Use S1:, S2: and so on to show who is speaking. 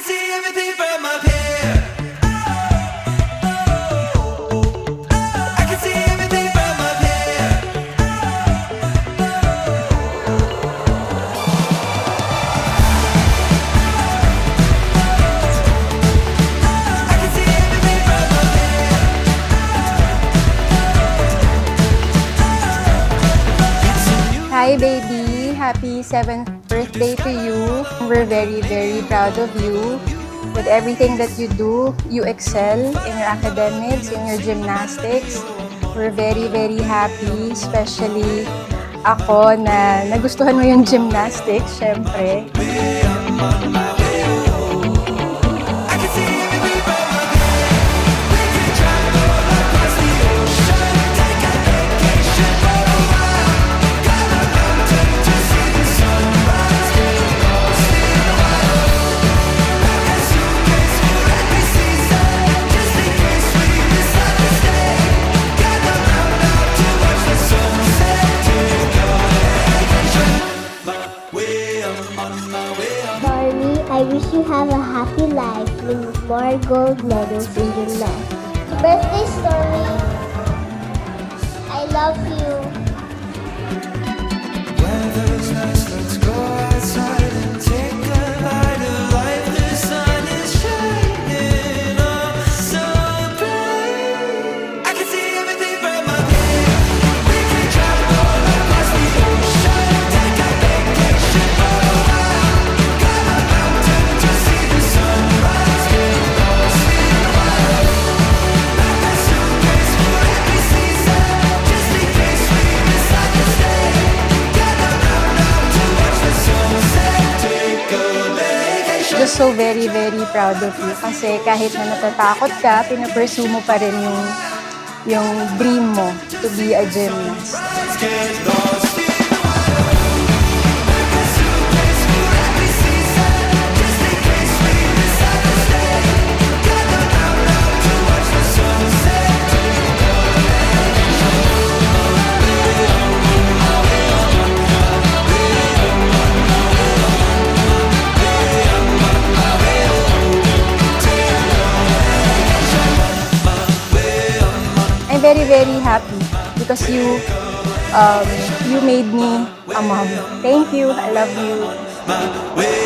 S1: can see everything from up here. I can see everything from up here. I can see everything from up here. It's a new
S2: Hi baby! Happy 7th birthday to you. We're very, very proud of you. With everything that you do, you excel in your academics, in your gymnastics. We're very, very happy, especially ako na nagustuhan mo yung gymnastics, syempre.
S1: I can see everything from up here. We can travel across the ocean, take a vacation for a while. Go to mountain to see the sunrise, get lost in the wild. Pack a suitcase for every season, just in case we decide to stay. Gather round now to watch the sunset, take a vacation. My way, I'm on my way.
S3: Barney, I wish you have a happy life with more gold medals in your life. Birthday, Stormy. I love you.
S1: Weather's nice, let's go outside and take a bite of life. The sun is shining up so bright. I can see everything from up here. We can travel across the ocean, take a vacation for a while. Go to mountain to see the sunrise, get lost in the wild. Pack a suitcase for every season, just in case we decide to stay. Gather round now to watch the sunset, take a vacation.
S2: Just so very, very proud of you. Kasi kahit na natatakot ka, pinapursue mo pa rin yung dream mo to be a gymnast.
S1: Get lost in the wild. Pack a suitcase for every season, just in case we decide to stay. Gather round now to watch the sunset, take a vacation.
S2: I'm very, very happy because you made me a mom. Thank you. I love you.
S1: My way